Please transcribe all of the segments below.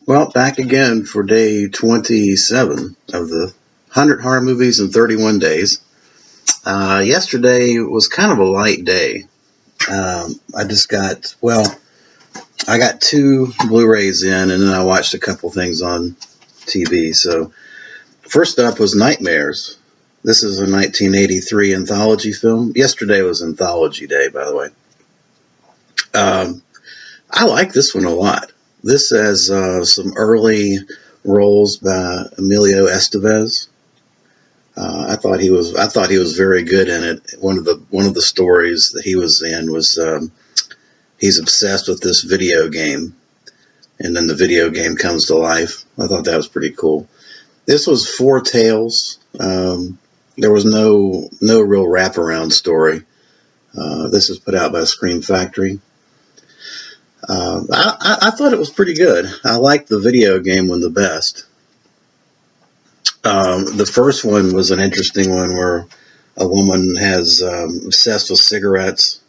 Well, back again for day 27 of the 100 horror movies in 31 days. Yesterday was kind of a light day. I just got, well, I got two Blu-rays in, and then I watched a couple things on TV. So, first up was Nightmares. This is a 1983 anthology film. Yesterday was Anthology Day, by the way. I like this one a lot. This has some early roles by Emilio Estevez. I thought he was very good in it. One of the stories that he was in was he's obsessed with this video game, and then the video game comes to life. I thought that was pretty cool. This was four tales. There was no real wraparound story. This was put out by Scream Factory. I thought it was pretty good. I liked the video game one the best. The first one was an interesting one where a woman has obsessed with cigarettes,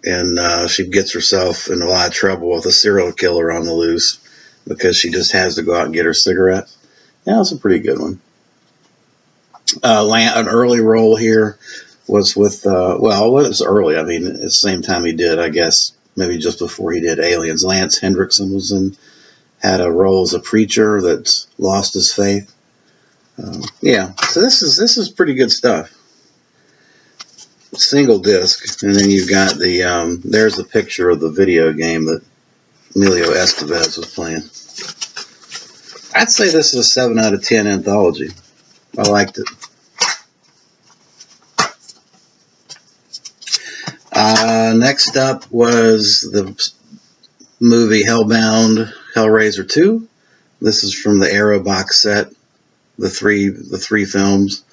and she gets herself in a lot of trouble with a serial killer on the loose because she just has to go out and get her cigarettes. Yeah, that's a pretty good one. An early role here was with, well, it was early. I mean, at the same time he did, I guess, maybe just before he did Aliens. Lance Hendrickson had a role as a preacher that's lost his faith. Yeah, so this is pretty good stuff. Single disc, and then you've got there's the picture of the video game that Emilio Estevez was playing. I'd say this is a 7 out of 10 anthology. I liked it. Next up was the movie Hellbound Hellraiser 2. This is from the Arrow box set, the three films,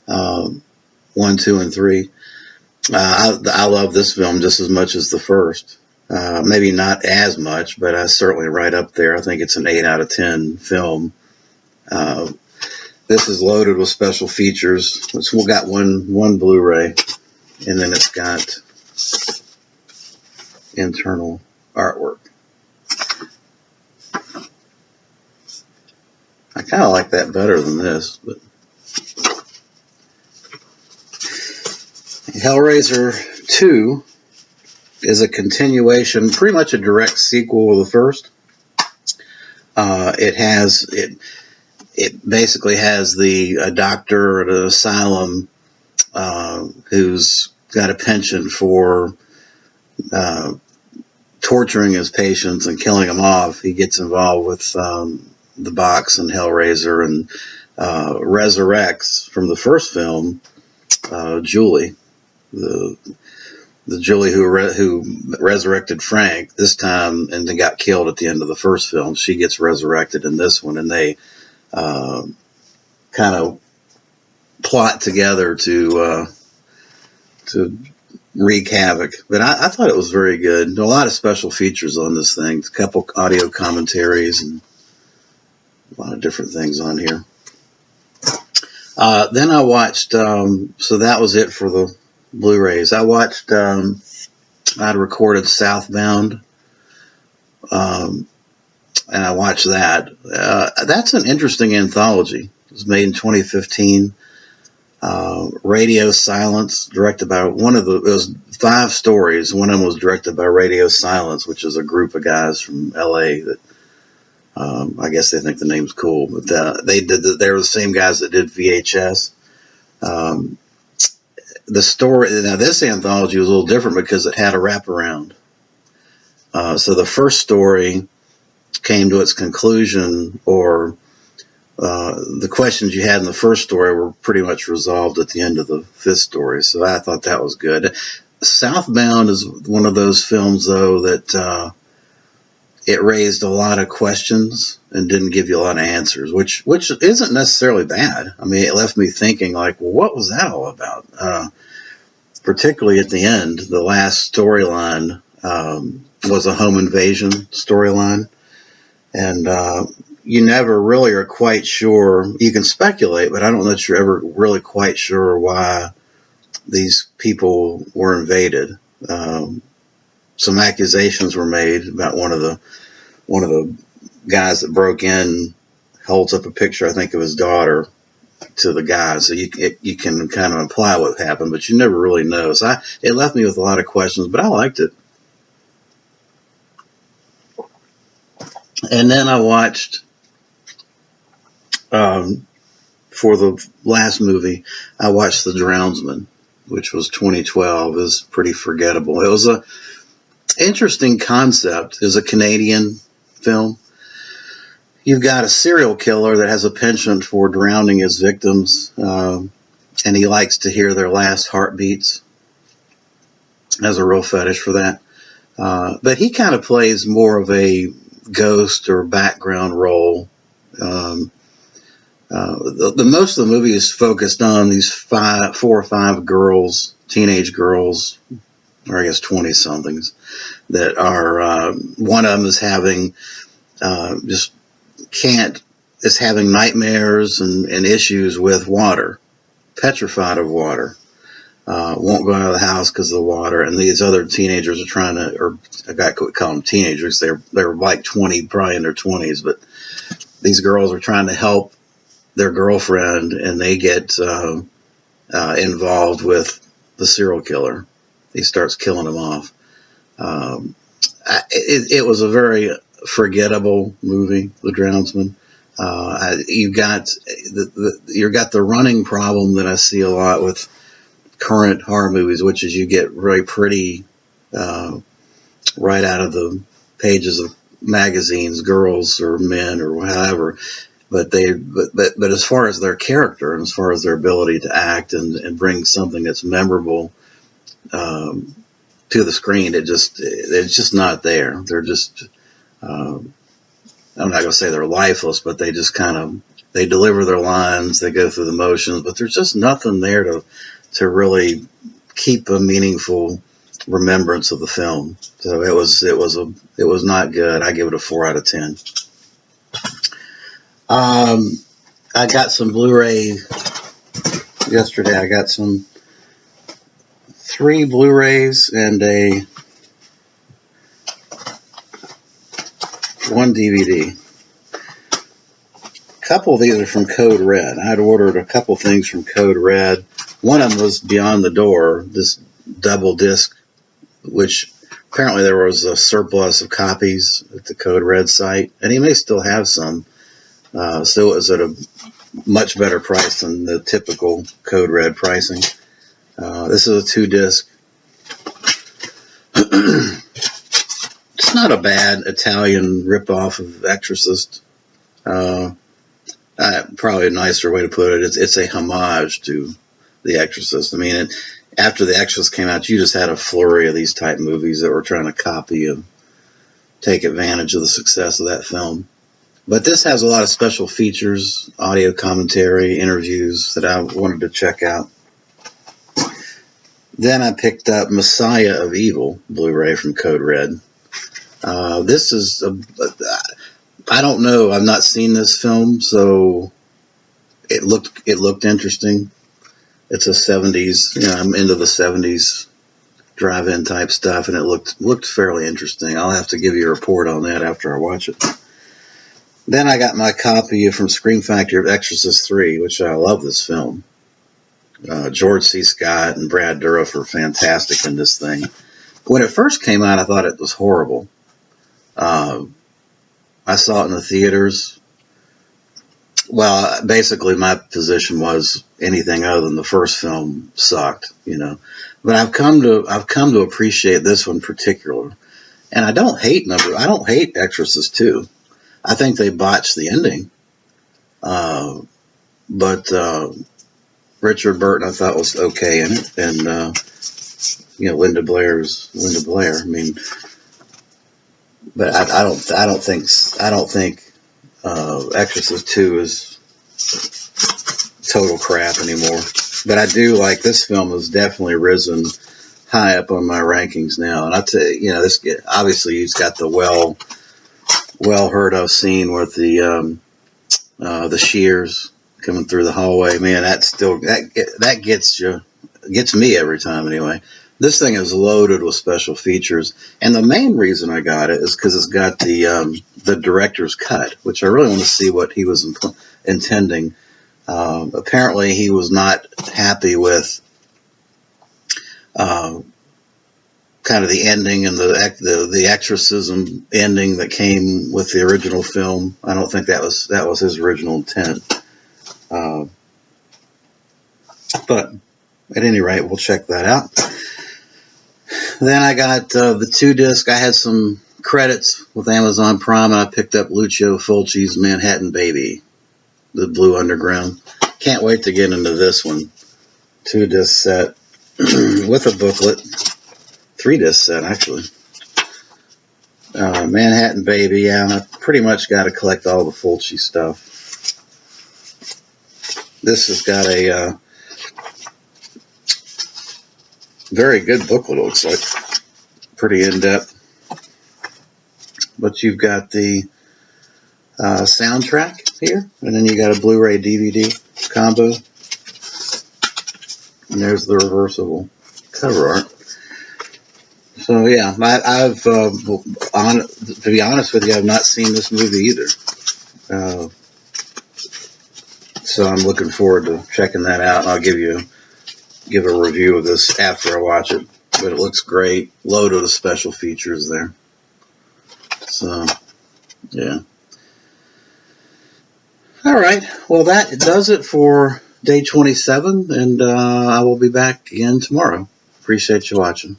1, 2, and 3. I love this film just as much as the first. Maybe not as much, but certainly right up there. I think it's an 8 out of 10 film. This is loaded with special features. We've got one Blu-ray, and then it's got internal artwork. I kind of like that better than this, but Hellraiser 2 is a continuation, pretty much a direct sequel of the first. It basically has a doctor at an asylum who's got a penchant for torturing his patients and killing them off. He gets involved with the box and Hellraiser, and resurrects from the first film Julie, the Julie who resurrected Frank this time, and then got killed at the end of the first film. She gets resurrected in this one, and they kind of plot together to wreak havoc. But I thought it was very good. A lot of special features on this thing. A couple audio commentaries and a lot of different things on here. Then I watched, so that was it for the Blu-rays. I watched, I'd recorded Southbound, and I watched that. That's an interesting anthology. It was made in 2015. Radio Silence, directed by it was 5 stories. One of them was directed by Radio Silence, which is a group of guys from LA that, I guess they think the name's cool, but they were the same guys that did VHS. The story, now this anthology was a little different because it had a wraparound. So the first story came to its conclusion, or the questions you had in the first story were pretty much resolved at the end of the 5th story. So I thought that was good. Southbound is one of those films, though, that it raised a lot of questions and didn't give you a lot of answers, which isn't necessarily bad. I mean, it left me thinking, like, well, what was that all about? Particularly at the end, the last storyline was a home invasion storyline, and you never really are quite sure. You can speculate, but I don't know that you're ever really quite sure why these people were invaded. Some accusations were made about one of the guys that broke in holds up a picture, I think, of his daughter to the guy, so you can kind of imply what happened, but you never really know. So it left me with a lot of questions, but I liked it. And then I watched, for the last movie, I watched The Drownsman, which was 2012. It was pretty forgettable. It was a interesting concept. It was a Canadian film. You've got a serial killer that has a penchant for drowning his victims, and he likes to hear their last heartbeats. Has a real fetish for that. But he kind of plays more of a ghost or background role. The most of the movie is focused on these 4 or 5 girls, teenage girls, or I guess 20-somethings, that are, one of them is having is having nightmares and issues with water, petrified of water. Won't go out of the house because of the water, and these other teenagers are trying to, or I got to call them teenagers. They're like 20, probably in their 20s, but these girls are trying to help their girlfriend, and they get involved with the serial killer. He starts killing them off. It was a very forgettable movie, The Drownsman. You got the running problem that I see a lot with current horror movies, which is you get very pretty right out of the pages of magazines, girls or men or however, but as far as their character and as far as their ability to act and bring something that's memorable to the screen, it's just not there. They're just I'm not going to say they're lifeless, but they just they deliver their lines, they go through the motions, but there's just nothing there to really keep a meaningful remembrance of the film. So it was not good. I give it a 4 out of 10. I got some Blu-ray yesterday. I got 3 Blu-rays and 1 DVD. A couple of these are from Code Red. I had ordered a couple things from Code Red. One of them was Beyond the Door, this double disc, which apparently there was a surplus of copies at the Code Red site, and he may still have some. So it was at a much better price than the typical Code Red pricing. This is a 2-disc. It's not a bad Italian ripoff of Exorcist. Probably a nicer way to put it. It's a homage to The Exorcist. I mean, after The Exorcist came out, you just had a flurry of these type movies that were trying to copy and take advantage of the success of that film. But this has a lot of special features, audio commentary, interviews that I wanted to check out. Then I picked up Messiah of Evil Blu-ray from Code Red. This is I don't know. I've not seen this film, so it looked interesting. It's a 70s. I'm into the 70s drive-in type stuff, and it looked fairly interesting. I'll have to give you a report on that after I watch it. Then I got my copy from Scream Factory of Exorcist 3, which I love this film. George C. Scott and Brad Dourif are fantastic in this thing. When it first came out, I thought it was horrible. I saw it in the theaters. Well, basically my position was anything other than the first film sucked, But I've come to appreciate this one particular. And I don't hate Exorcist 2. I think they botched the ending. But Richard Burton I thought was okay in it, and Linda Blair. I mean, but I don't think Exorcist 2 is total crap anymore. But I do like this film has definitely risen high up on my rankings now. And I tell you, this obviously he's got the well heard of scene with the shears coming through the hallway. Man, that gets me every time anyway. This thing is loaded with special features, and the main reason I got it is because it's got the director's cut, which I really want to see what he was intending. Apparently, he was not happy with kind of the ending and the exorcism ending that came with the original film. I don't think that was his original intent. But at any rate, we'll check that out. Then I got the 2-disc. I had some credits with Amazon Prime, and I picked up Lucio Fulci's Manhattan Baby, the Blue Underground. Can't wait to get into this one. 2-disc set with a booklet. 3-disc set, actually. Manhattan Baby, yeah, I pretty much got to collect all the Fulci stuff. This has got a very good booklet, it looks like. Pretty in-depth. But you've got the soundtrack here, and then you got a Blu-ray DVD combo. And there's the reversible cover art. So yeah, I've to be honest with you, I've not seen this movie either. So I'm looking forward to checking that out, and I'll give a review of this after I watch it. But it looks great, loaded of special features there. So yeah. All right, well that does it for day 27, and I will be back again tomorrow. Appreciate you watching.